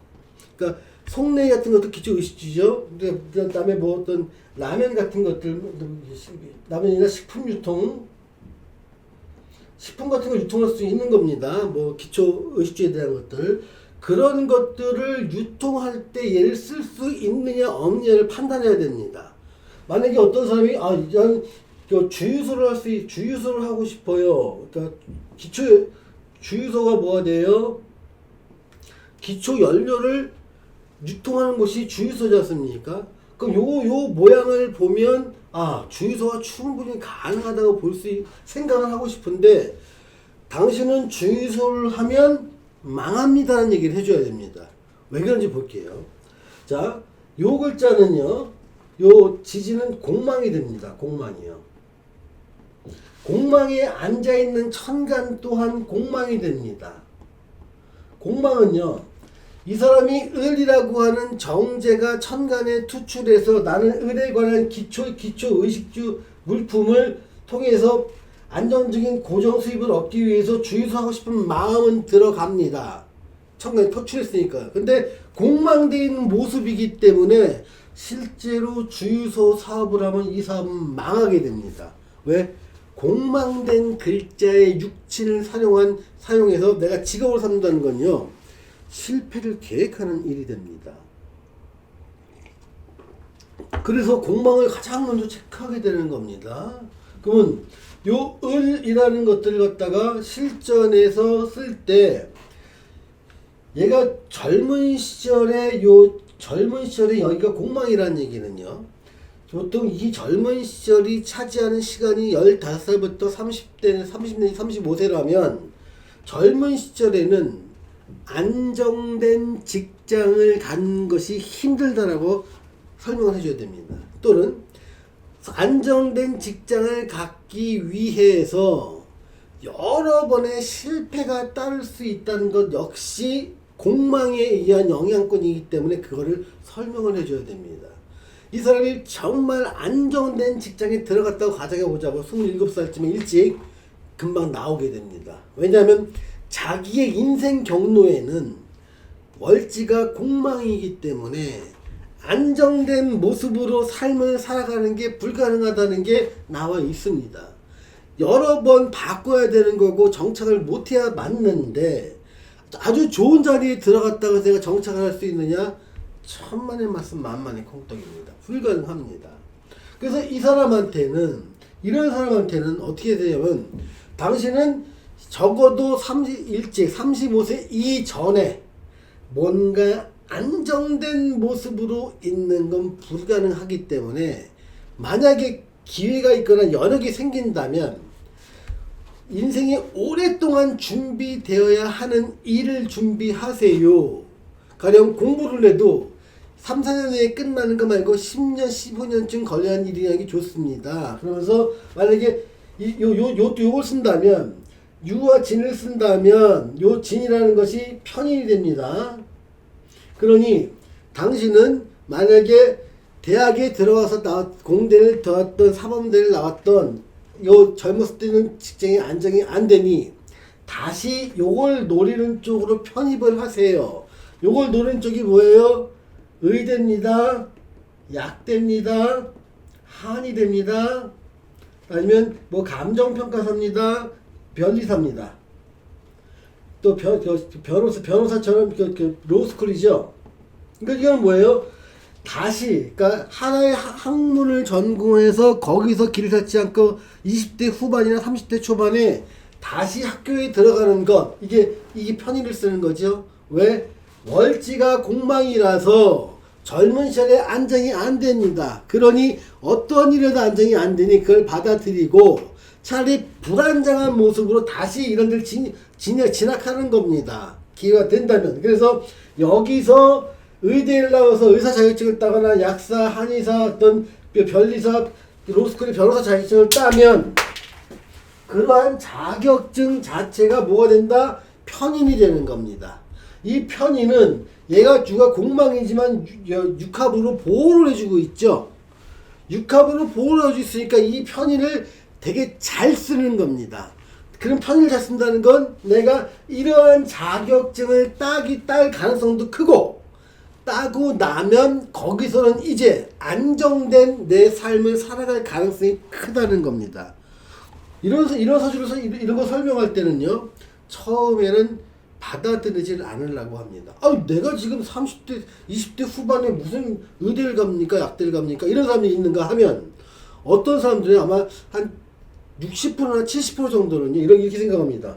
A: 그러니까 속내이 같은 것도 기초 의식주죠. 그 다음에 뭐 어떤 라면 같은 것들, 라면이나 식품 유통, 식품 같은 거 유통할 수 있는 겁니다. 뭐 기초 의식주에 대한 것들. 그런 것들을 유통할 때 얘를 쓸 수 있느냐 없느냐를 판단해야 됩니다. 만약에 어떤 사람이 이런 주유소를 하고 싶어요. 그러니까 주유소가 뭐가 돼요? 기초 연료를 유통하는 곳이 주유소지 않습니까? 그럼 요 모양을 보면 주유소가 충분히 가능하다고 생각을 하고 싶은데 당신은 주유소를 하면 망합니다라는 얘기를 해줘야 됩니다. 왜 그런지 볼게요. 자, 요 글자는요, 요 지지는 공망이 됩니다. 공망이요. 공망에 앉아있는 천간 또한 공망이 됩니다. 공망은요, 이 사람이 을이라고 하는 정제가 천간에 투출해서 나는 을에 관한 기초 의식주 물품을 통해서 안정적인 고정 수입을 얻기 위해서 주유소 하고 싶은 마음은 들어갑니다. 천간에 투출했으니까. 근데 공망되어 있는 모습이기 때문에 실제로 주유소 사업을 하면 이 사업은 망하게 됩니다. 왜? 공망된 글자의 육친을 사용해서 내가 직업을 삼는다는 건요, 실패를 계획하는 일이 됩니다. 그래서 공망을 가장 먼저 체크하게 되는 겁니다. 그러면 요 을이라는 것들을 갖다가 실전에서 쓸 때 얘가 젊은 시절에 여기가 공망이라는 얘기는요, 보통 이 젊은 시절이 차지하는 시간이 15살부터 30대, 30년, 35세라면 젊은 시절에는 안정된 직장을 갖는 것이 힘들다라고 설명을 해줘야 됩니다. 또는 안정된 직장을 갖기 위해서 여러 번의 실패가 따를 수 있다는 것 역시 공망에 의한 영향권이기 때문에 그거를 설명을 해줘야 됩니다. 이 사람이 정말 안정된 직장에 들어갔다고 가정해보자고 27살쯤에 일찍 금방 나오게 됩니다. 왜냐하면 자기의 인생 경로에는 월지가 공망이기 때문에 안정된 모습으로 삶을 살아가는 게 불가능하다는 게 나와 있습니다. 여러 번 바꿔야 되는 거고 정착을 못해야 맞는데 아주 좋은 자리에 들어갔다가 내가 정착을 할 수 있느냐? 천만의 말씀 만만의 콩떡입니다. 불가능합니다. 그래서 이런 사람한테는 어떻게 되냐면 당신은 적어도 35세 이전에 뭔가 안정된 모습으로 있는 건 불가능하기 때문에 만약에 기회가 있거나 여력이 생긴다면 인생이 오랫동안 준비되어야 하는 일을 준비하세요. 가령 공부를 해도 3, 4년 내에 끝나는 거 말고 10년, 15년쯤 걸려야 하는 일이라는 게 좋습니다. 그러면서 만약에 요걸 쓴다면 유와 진을 쓴다면 요 진이라는 것이 편인이 됩니다. 그러니 당신은 만약에 대학에 들어와서 공대를 나왔던 사범대를 나왔던 요 젊었을 때는 직장이 안정이 안 되니 다시 요걸 노리는 쪽으로 편입을 하세요. 요걸 노리는 쪽이 뭐예요? 의대입니다. 약대입니다. 한의대입니다. 아니면 뭐 감정평가사입니다. 변리사입니다. 또 변호사처럼 로스쿨이죠. 그러니까 이건 뭐예요? 다시 그러니까 하나의 학문을 전공해서 거기서 길을 찾지 않고 20대 후반이나 30대 초반에 다시 학교에 들어가는 것, 이게 편의를 쓰는 거죠. 왜? 월지가 공망이라서 젊은 시절에 안정이 안 됩니다. 그러니 어떤 일에도 안정이 안 되니 그걸 받아들이고 차라리 불안정한 모습으로 다시 이런 데를 진학하는 겁니다. 기회가 된다면. 그래서 여기서 의대를 나와서 의사 자격증을 따거나 약사, 한의사, 어떤 변리사, 로스쿨의 변호사 자격증을 따면 그러한 자격증 자체가 뭐가 된다? 편인이 되는 겁니다. 이 편인은 얘가 주가 공망이지만 육합으로 보호를 해주고 있죠. 육합으로 보호를 해주고 있으니까 이 편인을 되게 잘 쓰는 겁니다. 그럼 편인을 잘 쓴다는 건 내가 이러한 자격증을 딸 가능성도 크고 따고 나면 거기서는 이제 안정된 내 삶을 살아갈 가능성이 크다는 겁니다. 이런 서술에서 이런 거 설명할 때는요, 처음에는 받아들이질 않으려고 합니다. 내가 지금 30대, 20대 후반에 무슨 의대를 갑니까? 약대를 갑니까? 이런 사람이 있는가 하면 어떤 사람들이 아마 한 60%나 70% 정도는요, 이렇게 생각합니다.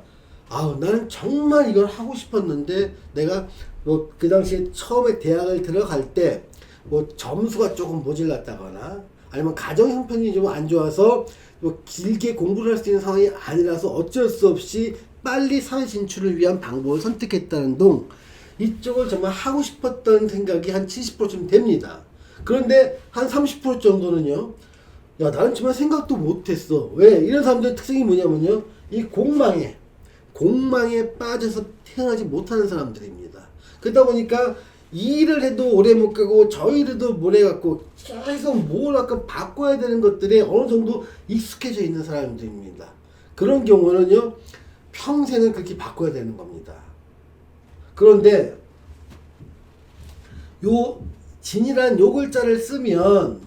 A: 아우 나는 정말 이걸 하고 싶었는데 내가 뭐 그 당시에 처음에 대학을 들어갈 때 뭐 점수가 조금 모질랐다거나 아니면 가정 형편이 좀 안 좋아서 뭐 길게 공부를 할 수 있는 상황이 아니라서 어쩔 수 없이 빨리 사회 진출을 위한 방법을 선택했다는 동 이쪽을 정말 하고 싶었던 생각이 한 70%쯤 됩니다. 그런데 한 30% 정도는요. 야 나는 정말 생각도 못했어. 왜? 이런 사람들의 특징이 뭐냐면요. 이 공망에 빠져서 태어나지 못하는 사람들입니다. 그러다 보니까 이 일을 해도 오래 못 가고 저 일을 해도 오래 갖고 계속 뭘 아까 바꿔야 되는 것들에 어느 정도 익숙해져 있는 사람들입니다. 그런 경우는요. 평생은 그렇게 바꿔야 되는 겁니다. 그런데 요 진이란 요 글자를 쓰면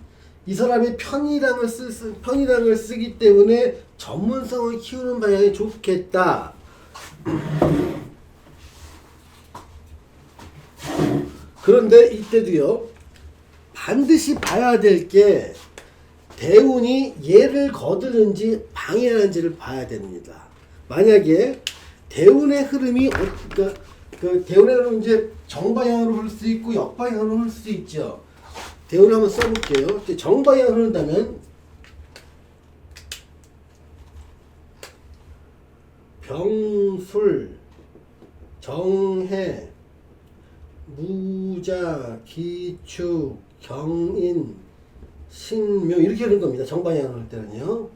A: 이 사람이 편이랑을 쓰기 때문에 전문성을 키우는 방향이 좋겠다. 그런데 이때도요. 반드시 봐야 될 게 대운이 얘를 거두는지 방해하는지를 봐야 됩니다. 만약에 대운의 흐름이 그러니까 그 대운의 흐름은 이제 정방향으로 흐를 수 있고 역방향으로 흐를 수 있죠. 대운을 한번 써볼게요. 정방향으로 흐른다면 병술, 정해, 무자, 기축, 경인, 신묘 이렇게 흐르는 겁니다. 정방향으로 할 때는요.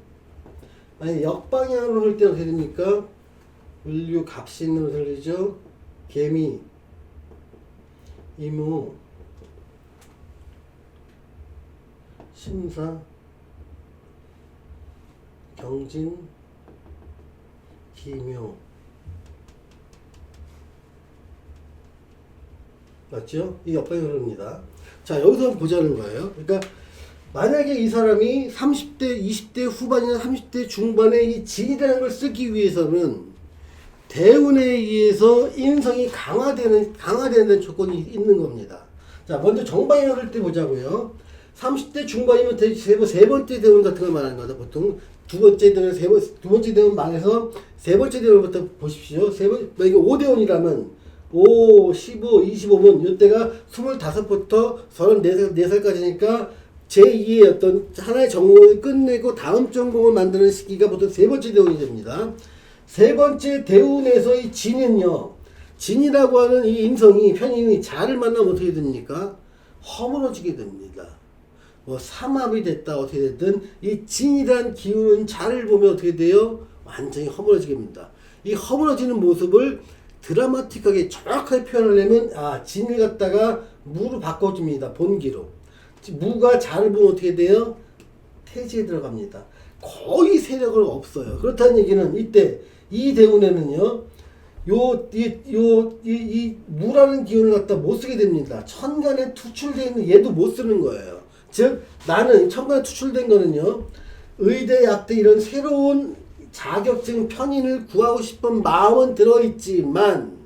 A: 만약 역방향으로 흐를 때는 어떻게 됩니까? 을류, 갑신으로 흐르죠. 개미, 이무, 심사, 경진, 기묘. 맞죠? 이 역방향으로 흐릅니다. 자, 여기서 보자는 거예요. 그러니까 만약에 이 사람이 30대, 20대 후반이나 30대 중반에 이 진이라는 걸 쓰기 위해서는 대운에 의해서 인성이 강화되는 조건이 있는 겁니다. 자, 먼저 정방향을 할 때 보자고요. 30대 중반이면 세 번째 대운 같은 걸 말하는 거다. 보통 두 번째 대운 말해서 세 번째 대운부터 보십시오. 만약에 5대운이라면 5, 15, 25분 이때가 25부터 34살까지니까 제2의 어떤 하나의 전공을 끝내고 다음 전공을 만드는 시기가 보통 세 번째 대운이 됩니다. 세 번째 대운에서 이 진은요. 진이라고 하는 이 인성이 편인이 자를 만나면 어떻게 됩니까? 허물어지게 됩니다. 뭐 삼합이 됐다 어떻게 됐든 이 진이란 기운은 자를 보면 어떻게 돼요? 완전히 허물어지게 됩니다. 이 허물어지는 모습을 드라마틱하게 정확하게 표현하려면 진을 갖다가 무로 바꿔줍니다. 본기로. 무가 자를 보면 어떻게 돼요? 태지에 들어갑니다. 거의 세력을 없어요. 그렇다는 얘기는 이때 이 대운에는요. 이 무라는 기운을 갖다 못 쓰게 됩니다. 천간에 투출되어 있는 얘도 못 쓰는 거예요. 즉 나는 천간에 투출된 거는요. 의대, 약대 이런 새로운 자격증 편인을 구하고 싶은 마음은 들어있지만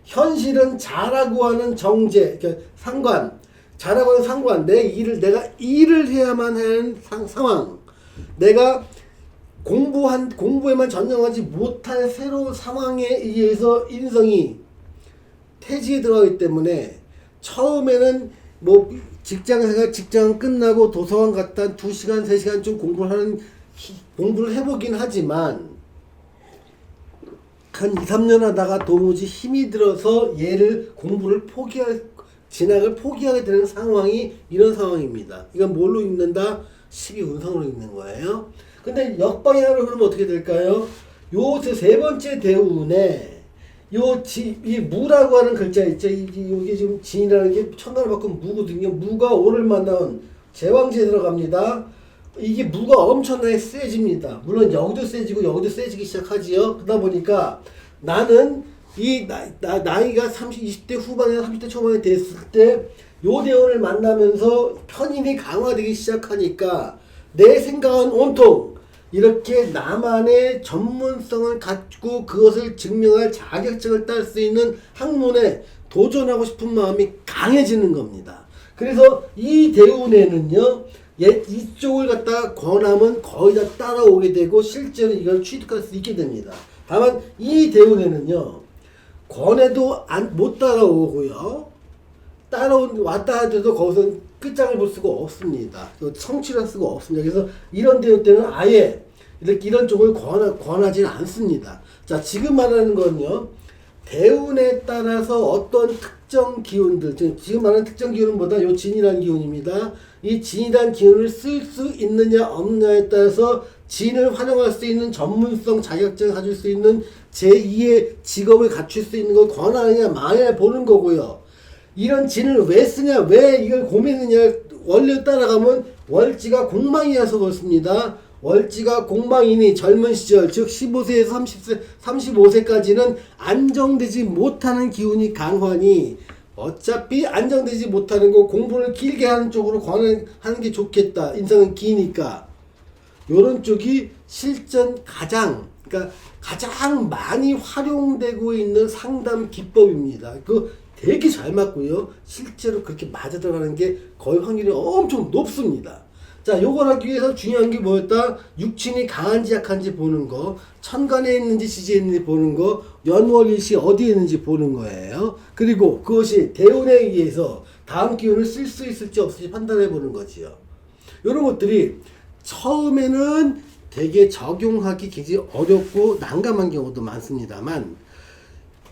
A: 현실은 자라고 하는 정제, 그러니까 상관, 자라고 하는 상관, 내가 일을 해야만 하는 상황, 내가 공부에만 전념하지 못할 새로운 상황에 의해서 인성이 태지에 들어가기 때문에 처음에는 뭐 직장 끝나고 도서관 갔다 2시간, 3시간쯤 공부를 해보긴 하지만 한 2, 3년 하다가 도무지 힘이 들어서 얘를 진학을 포기하게 되는 상황이 이런 상황입니다. 이건 뭘로 읽는다? 12운성으로 읽는 거예요. 근데 역방향으로 흐르면 어떻게 될까요? 요 세 번째 대운에 이 무라고 하는 글자 있죠? 이게 지금 진이라는 게 천간을 바꾼 무거든요. 무가 오를 만나면 제왕지에 들어갑니다. 이게 무가 엄청나게 세집니다. 물론 여기도 세지고 여기도 세지기 시작하지요. 그러다 보니까 나는 이 나이가 20대 후반이나 30대 초반에 됐을 때 요 대운을 만나면서 편인이 강화되기 시작하니까 내 생각은 온통 이렇게 나만의 전문성을 갖고 그것을 증명할 자격증을 딸 수 있는 학문에 도전하고 싶은 마음이 강해지는 겁니다. 그래서 이 대운에는요, 이쪽을 갖다가 권하면 거의 다 따라오게 되고 실제로 이걸 취득할 수 있게 됩니다. 다만 이 대운에는요, 권해도 못 따라오고요, 왔다 하더라도 거기서 끝장을 볼 수가 없습니다. 성취를 할 수가 없습니다. 그래서 이런 대운 때는 아예 이렇게 이런 쪽을 권하지는 않습니다. 자, 지금 말하는 건요, 대운에 따라서 어떤 특정 기운들, 지금 말하는 특정 기운은 뭐다? 요 진이라는 기운입니다. 이 진이라는 기운을 쓸 수 있느냐 없느냐에 따라서 진을 활용할 수 있는 전문성 자격증을 가질 수 있는 제2의 직업을 갖출 수 있는 걸 권하느냐 마느냐 보는 거고요. 이런 진을 왜 쓰냐, 왜 이걸 고민느냐, 원래 따라가면 월지가 공망이어서 그렇습니다. 월지가 공망이니 젊은 시절, 즉 15세에서 30세, 35세까지는 안정되지 못하는 기운이 강하니 어차피 안정되지 못하는 거 공부를 길게 하는 쪽으로 권하는 게 좋겠다. 인생은 기니까. 요런 쪽이 실전 그러니까 가장 많이 활용되고 있는 상담 기법입니다. 그 되게 잘 맞고요. 실제로 그렇게 맞아 들어가는 게 거의 확률이 엄청 높습니다. 자, 요걸 하기 위해서 중요한 게 뭐였다? 육친이 강한지 약한지 보는 거, 천간에 있는지 지지에 있는지 보는 거, 연월일시 어디에 있는지 보는 거예요. 그리고 그것이 대운에 의해서 다음 기운을 쓸 수 있을지 없을지 판단해 보는 거지요. 요런 것들이 처음에는 되게 적용하기 굉장히 어렵고 난감한 경우도 많습니다만,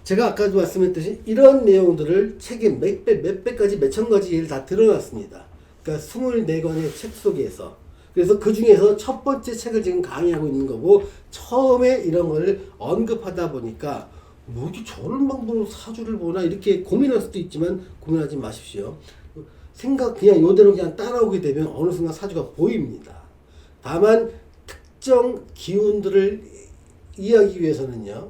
A: 제가 아까도 말씀했듯이 이런 내용들을 책에 몇 배까지 몇천 가지 예를 다 드러났습니다. 그러니까 24권의 책 속에서. 그래서 그 중에서 첫 번째 책을 지금 강의하고 있는 거고, 처음에 이런 걸 언급하다 보니까 뭐 이렇게 저런 방법으로 사주를 보나 이렇게 고민할 수도 있지만 고민하지 마십시오. 그냥 요대로 그냥 따라오게 되면 어느 순간 사주가 보입니다. 다만 특정 기운들을 이해하기 위해서는요,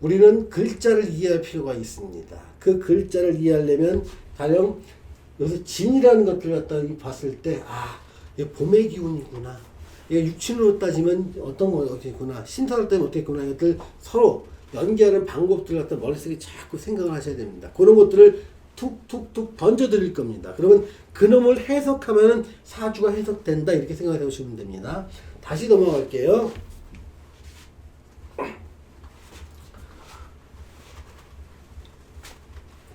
A: 우리는 글자를 이해할 필요가 있습니다. 그 글자를 이해하려면 가령 여기서 진이라는 것들을 갖다 봤을 때, 이게 봄의 기운이구나, 이게 육친으로 따지면 어떤 거겠구나, 신사로 따지면 어떻겠구나, 이것들 서로 연기하는 방법들을 갖다 머릿속에 자꾸 생각을 하셔야 됩니다. 그런 것들을 툭툭툭 던져드릴 겁니다. 그러면 그놈을 해석하면 사주가 해석된다, 이렇게 생각해 보시면 됩니다. 다시 넘어갈게요.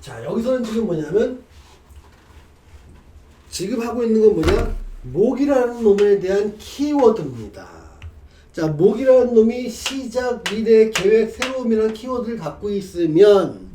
A: 자, 여기서는 지금 뭐냐면, 지금 하고 있는 건 뭐냐? 목이라는 놈에 대한 키워드입니다. 자, 목이라는 놈이 시작, 미래, 계획, 새로움이라는 키워드를 갖고 있으면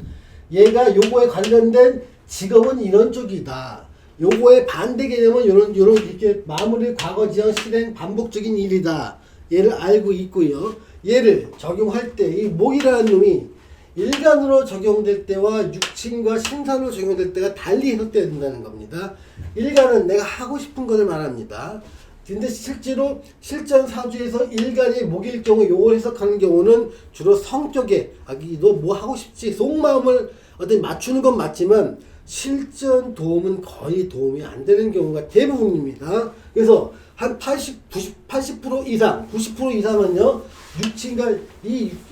A: 얘가 요거에 관련된 직업은 이런 쪽이다. 요거의 반대 개념은 요런 이렇게 마무리, 과거, 지향, 실행, 반복적인 일이다. 얘를 알고 있고요. 얘를 적용할 때 이 목이라는 놈이 일간으로 적용될 때와 육친과 신산으로 적용될 때가 달리 해석돼야 된다는 겁니다. 일간은 내가 하고 싶은 것을 말합니다. 근데 실제로 실전 사주에서 일간이 목일 경우 요걸 해석하는 경우는 주로 성격에, 너 뭐 하고 싶지? 속마음을 어떤 맞추는 건 맞지만 실전 도움은 거의 도움이 안 되는 경우가 대부분입니다. 그래서 한 80% 이상, 90% 이상은요,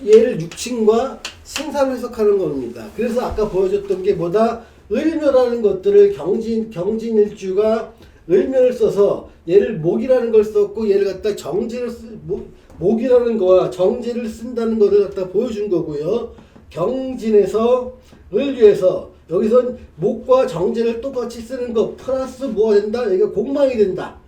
A: 얘를 육친과 신사로 해석하는 겁니다. 그래서 아까 보여줬던 게 뭐다? 을묘라는 것들을 경진일주가 을묘를 써서 얘를 목이라는 걸 썼고, 얘를 갖다 목이라는 거와 정제를 쓴다는 것을 갖다 보여준 거고요. 경진에서 을류에서 여기선 목과 정제를 똑같이 쓰는 거 플러스 뭐가 된다? 여기가 공망이 된다.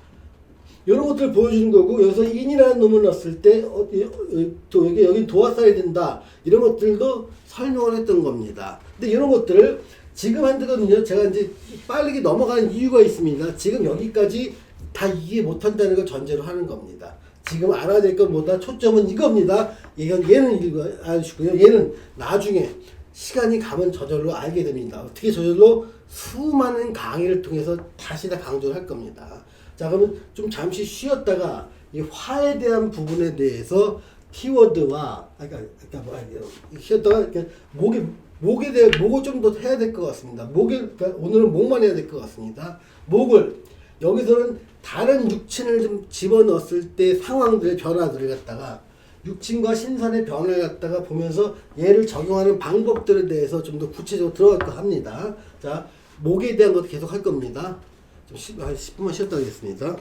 A: 이런 것들을 보여주는 거고, 여기서 인이라는 놈을 넣었을 때 여기 도화살이 된다. 이런 것들도 설명을 했던 겁니다. 근데 이런 것들을 지금 한거든요. 제가 이제 빠르게 넘어가는 이유가 있습니다. 지금 여기까지 다 이해 못한다는 걸 전제로 하는 겁니다. 지금 알아야 될 건 뭐다? 초점은 이겁니다. 얘는 알아주시고요. 얘는 나중에 시간이 가면 저절로 알게 됩니다. 어떻게 저절로? 수많은 강의를 통해서 다시 다 강조를 할 겁니다. 자, 그러면 좀 잠시 쉬었다가 이 화에 대한 부분에 대해서 키워드와 쉬었다가 목을 좀 더 해야 될 것 같습니다. 그러니까 오늘은 목만 해야 될 것 같습니다. 목을 여기서는 다른 육친을 좀 집어넣었을 때 상황들의 변화들을 갖다가 육친과 신산의 변화를 갖다가 보면서 얘를 적용하는 방법들에 대해서 좀 더 구체적으로 들어갈까 합니다. 자, 목에 대한 것도 계속 할 겁니다. 좀 한 10분만 쉬었다 하겠습니다.